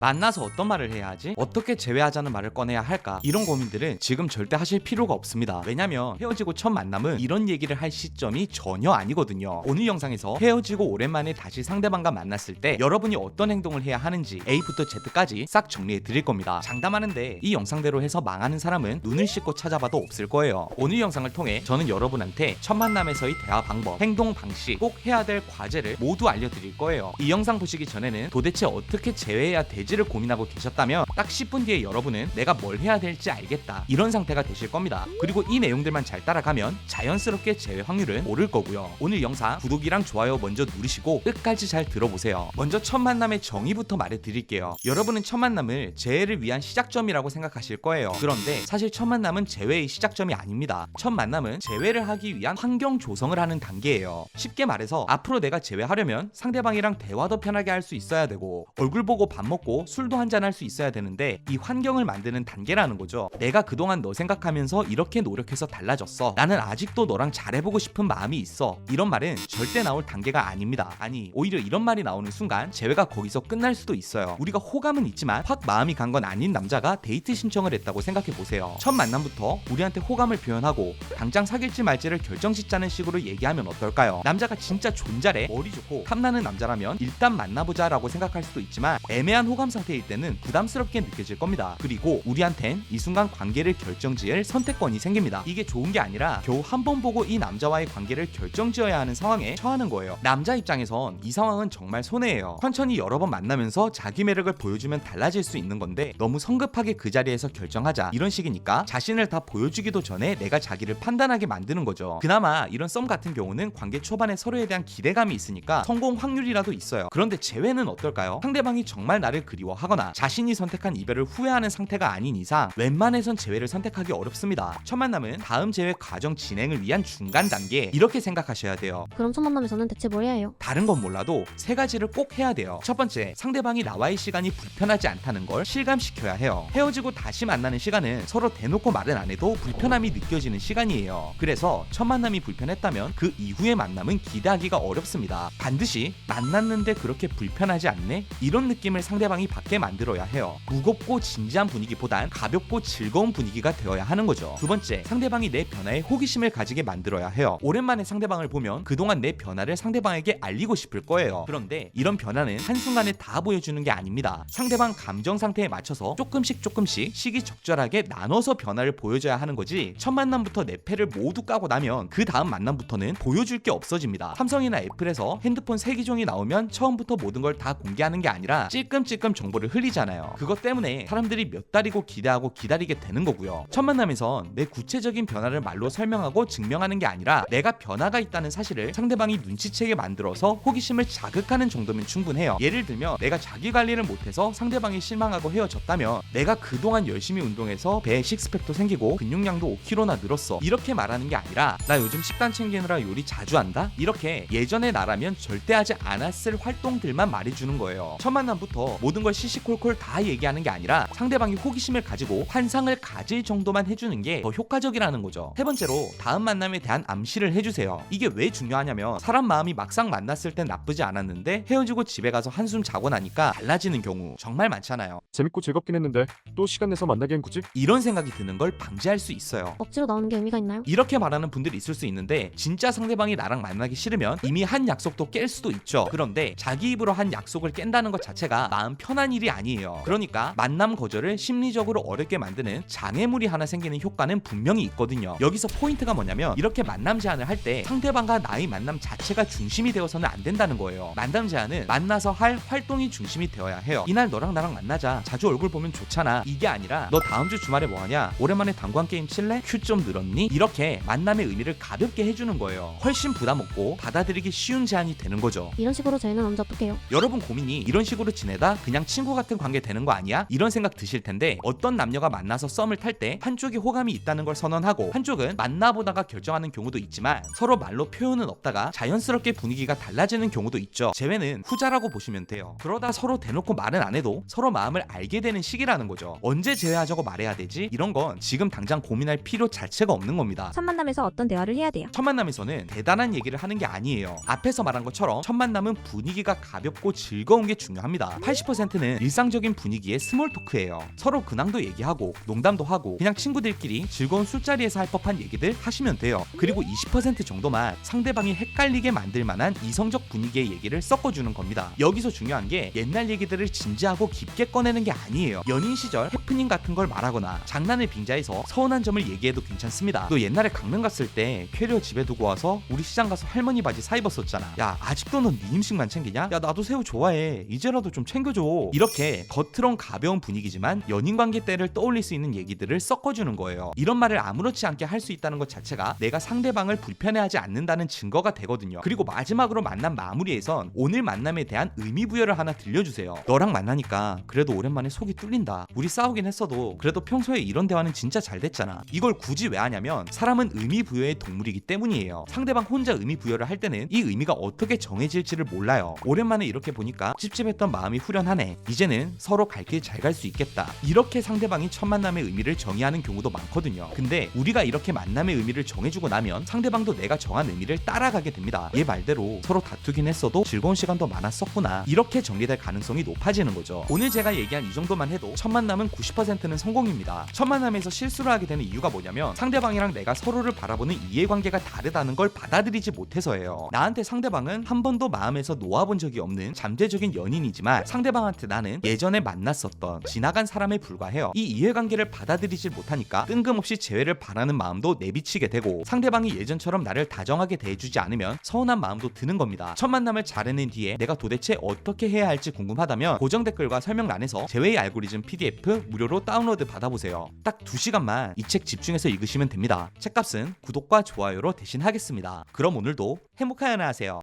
만나서 어떤 말을 해야 하지? 어떻게 제외하자는 말을 꺼내야 할까? 이런 고민들은 지금 절대 하실 필요가 없습니다. 왜냐면 헤어지고 첫 만남은 이런 얘기를 할 시점이 전혀 아니거든요. 오늘 영상에서 헤어지고 오랜만에 다시 상대방과 만났을 때 여러분이 어떤 행동을 해야 하는지 A부터 Z까지 싹 정리해 드릴 겁니다. 장담하는데 이 영상대로 해서 망하는 사람은 눈을 씻고 찾아봐도 없을 거예요. 오늘 영상을 통해 저는 여러분한테 첫 만남에서의 대화 방법, 행동 방식, 꼭 해야 될 과제를 모두 알려드릴 거예요. 이 영상 보시기 전에는 도대체 어떻게 제외해야 되지를 고민하고 계셨다면 딱 10분 뒤에 여러분은 내가 뭘 해야 될지 알겠다, 이런 상태가 되실 겁니다. 그리고 이 내용들만 잘 따라가면 자연스럽게 제외 확률은 오를 거고요. 오늘 영상 구독이랑 좋아요 먼저 누르시고 끝까지 잘 들어보세요. 먼저 첫 만남의 정의부터 말해드릴게요. 여러분은 첫 만남을 재회를 위한 시작점이라고 생각하실 거예요. 그런데 사실 첫 만남은 재회의 시작점이 아닙니다. 첫 만남은 재회를 하기 위한 환경 조성을 하는 단계예요. 쉽게 말해서 앞으로 내가 재회하려면 상대방이랑 대화도 편하게 할 수 있어야 되고, 얼굴 보고 밥 먹고 술도 한잔 할 수 있어야 되는데, 이 환경을 만드는 단계라는 거죠. 내가 그동안 너 생각하면서 이렇게 노력해서 달라졌어, 나는 아직도 너랑 잘해보고 싶은 마음이 있어, 이런 말은 절대 나올 단계가 아닙니다. 아니, 오히려 이런 말이 나오는 순간 재회가 거기서 끝날 수도 있어요. 우리가 호감은 있지만 확 마음이 간 건 아닌 남자가 데이트 신청을 했다고 생각해보세요. 첫 만남부터 우리한테 호감을 표현하고 당장 사귈지 말지를 결정짓자는 식으로 얘기하면 어떨까요? 남자가 진짜 존잘해, 머리 좋고 탐나는 남자라면 일단 만나보자 라고 생각할 수도 있지만, 애매한 호감 상태일 때는 부담스럽게 느껴질 겁니다. 그리고 우리한텐 이 순간 관계를 결정지을 선택권이 생깁니다. 이게 좋은 게 아니라 겨우 한 번 보고 이 남자와의 관계를 결정지어야 하는 상황에 처하는 거예요. 남자 입장에선 이 상황은 정말 손해예요. 천천히 여러 번 만나면서 자기 매력을 보여주면 달라질 수 있는 건데, 너무 성급하게 그 자리에서 결정하자, 이런 식이니까 자신을 다 보여주기도 전에 내가 자기를 판단하게 만드는 거죠. 그나마 이런 썸 같은 경우는 관계 초반에 서로에 대한 기대감이 있으니까 성공 확률이라도 있어요. 그런데 재회는 어떨까요? 상대방이 정말 나를 그리워하거나 자신이 선택한 이별을 후회하는 상태가 아닌 이상 웬만해선 재회를 선택하기 어렵습니다. 첫 만남은 다음 재회 과정 진행을 위한 중간 단계, 이렇게 생각하셔야 돼요. 그럼 첫 만남에서는 대체 뭘 해야 해요? 다른 건 몰라도 세 가지를 꼭 해야 돼요. 첫 번째, 상대방이 나와의 시간이 불편하지 않다는 걸 실감시켜야 해요. 헤어지고 다시 만나는 시간은 서로 대놓고 말은 안 해도 불편함이 느껴지는 시간이에요. 그래서 첫 만남이 불편했다면 그 이후의 만남은 기대하기가 어렵습니다. 반드시 만났는데 그렇게 불편하지 않네? 이런 느낌을 상대방이 받게 만들어야 해요. 무겁고 진지한 분위기보단 가볍고 즐거운 분위기가 되어야 하는 거죠. 두 번째, 상대방이 내 변화에 호기심을 가지게 만들어야 해요. 오랜만에 상대방을 보면 그동안 내 변화를 상대방에게 알리고 싶을 거예요. 그런데 이런 변화는 한순간에 다 보여주는 게 아닙니다. 상대방 감정 상태에 맞춰서 조금씩 시기적절하게 나눠서 변화를 보여줘야 하는 거지, 첫 만남부터 내 패를 모두 까고 나면 그 다음 만남부터는 보여줄 게 없어집니다. 삼성이나 애플에서 핸드폰 세 기종이 나오면 처음부터 모든 걸 다 공개하는 게 아니라 찔끔찔끔 정보를 흘리잖아요. 그것 때문에 사람들이 몇 달이고 기대하고 기다리게 되는 거고요. 첫 만남에선 내 구체적인 변화를 말로 설명하고 증명하는 게 아니라 내가 변화가 있다는 사실을 상대방이 눈치채게 만들어서 호기심을 자극하는 정도면 충분해요. 예를 들면 내가 자기 관리를 못해서 상대방이 실망하고 헤어졌다면, 내가 그동안 열심히 운동해서 배에 식스팩도 생기고 근육량도 5kg나 늘었어, 이렇게 말하는 게 아니라 나 요즘 식단 챙기느라 요리 자주 한다, 이렇게 예전의 나라면 절대 하지 않았을 활동들만 말해주는 거예요. 첫 만남부터 모든 걸 시시콜콜 다 얘기하는 게 아니라 상대방이 호기심을 가지고 환상을 가질 정도만 해주는 게 더 효과적이라는 거죠. 세 번째로, 다음 만남에 대한 암시를 해주세요. 이게 왜 중요하냐면, 사람 마음이 막상 만났을 땐 나쁘지 않았는데 헤어지고 집에 가서 한숨 자고 나니까 달라지는 경우 정말 많잖아요. 재밌고 즐겁긴 했는데 또 시간 내서 만나기엔 굳이? 이런 생각이 드는 걸 방지할 수 있어요. 억지로 나오는 게 의미가 있나요? 이렇게 말하는 분들이 있을 수 있는데, 진짜 상대방이 나랑 만나기 싫으면 이미 한 약속도 깰 수도 있죠. 그런데 자기 입으로 한 약속을 깬다는 것 자체가 마음 편한 일이 아니에요. 그러니까 만남 거절을 심리적으로 어렵게 만드는 장애물이 하나 생기는 효과는 분명히 있거든요. 여기서 포인트가 뭐냐면, 이렇게 만남 제한을 할 때 상대방과 나의 만남 자체가 중심이 되어서는 안 된다는 거예요. 만남 제한은 만나서 할 활동이 중심이 되어야 해요. 이날 너랑 나랑 만나자, 자주 얼굴 보면 좋잖아, 이게 아니라 너 다음 주 주말에 뭐하냐, 오랜만에 당구한 게임 칠래, 큐 좀 늘었니, 이렇게 만남의 의미를 가볍게 해주는 거예요. 훨씬 부담 없고 받아들이기 쉬운 제안이 되는 거죠. 이런 식으로 저희는 언제 어떻게 해요? 여러분 고민이 이런 식으로 지내다 그냥 친구 같은 관계 되는 거 아니야? 이런 생각 드실 텐데, 어떤 남녀가 만나서 썸을 탈 때 한쪽이 호감이 있다는 걸 선언하고 한쪽은 만나보다가 결정하는 경우도 있지만, 서로 말로 표현은 없다가 자연스럽게 분위기가 달라지는 경우도 있죠. 재회는 후자라고 보시면 돼요. 그러다 서로 대놓고 말은 안 해도 서로 마음을 알게 되는 시기라는 거죠. 언제 재회하자고 말해야 되지? 이런 건 지금 당장 고민할 필요 자체가 없는 겁니다. 첫 만남에서 어떤 대화를 해야 돼요? 첫 만남에서는 대단한 얘기를 하는 게 아니에요. 앞에서 말한 것처럼 첫 만남은 분위기가 가볍고 즐거운 게 중요합니다. 80% 20%는 일상적인 분위기의 스몰 토크예요. 서로 근황도 얘기하고 농담도 하고 그냥 친구들끼리 즐거운 술자리에서 할 법한 얘기들 하시면 돼요. 그리고 20% 정도만 상대방이 헷갈리게 만들 만한 이성적 분위기의 얘기를 섞어주는 겁니다. 여기서 중요한 게 옛날 얘기들을 진지하고 깊게 꺼내는 게 아니에요. 연인 시절 해프닝 같은 걸 말하거나 장난을 빙자해서 서운한 점을 얘기해도 괜찮습니다. 너 옛날에 강릉 갔을 때 캐리어 집에 두고 와서 우리 시장 가서 할머니 바지 사 입었었잖아. 야, 아직도 넌 네 음식만 챙기냐? 야, 나도 새우 좋아해. 이제라도 좀 챙겨줘. 이렇게 겉으론 가벼운 분위기지만 연인 관계 때를 떠올릴 수 있는 얘기들을 섞어주는 거예요. 이런 말을 아무렇지 않게 할 수 있다는 것 자체가 내가 상대방을 불편해하지 않는다는 증거가 되거든요. 그리고 마지막으로 만남 마무리에선 오늘 만남에 대한 의미 부여를 하나 들려주세요. 너랑 만나니까 그래도 오랜만에 속이 뚫린다. 우리 싸우긴 했어도 그래도 평소에 이런 대화는 진짜 잘 됐잖아. 이걸 굳이 왜 하냐면 사람은 의미 부여의 동물이기 때문이에요. 상대방 혼자 의미 부여를 할 때는 이 의미가 어떻게 정해질지를 몰라요. 오랜만에 이렇게 보니까 찝찝했던 마음이 후련하네. 이제는 서로 갈 길 잘 갈 수 있겠다. 이렇게 상대방이 첫 만남의 의미를 정의하는 경우도 많거든요. 근데 우리가 이렇게 만남의 의미를 정해주고 나면 상대방도 내가 정한 의미를 따라가게 됩니다. 얘 말대로 서로 다투긴 했어도 즐거운 시간도 많았었구나. 이렇게 정리될 가능성이 높아지는 거죠. 오늘 제가 얘기한 이 정도만 해도 첫 만남은 90%는 성공입니다. 첫 만남에서 실수를 하게 되는 이유가 뭐냐면 상대방이랑 내가 서로를 바라보는 이해관계가 다르다는 걸 받아들이지 못해서예요. 나한테 상대방은 한 번도 마음에서 놓아본 적이 없는 잠재적인 연인이지만 상대방한테 나는 예전에 만났었던 지나간 사람에 불과해요. 이 이해관계를 받아들이지 못하니까 뜬금없이 재회를 바라는 마음도 내비치게 되고 상대방이 예전처럼 나를 다정하게 대해주지 않으면 서운한 마음도 드는 겁니다. 첫 만남을 잘 해낸 뒤에 내가 도대체 어떻게 해야 할지 궁금하다면 고정 댓글과 설명란에서 재회의 알고리즘 PDF 무료로 다운로드 받아보세요. 딱 2시간만 이 책 집중해서 읽으시면 됩니다. 책값은 구독과 좋아요로 대신하겠습니다. 그럼 오늘도 행복한 연애 하세요.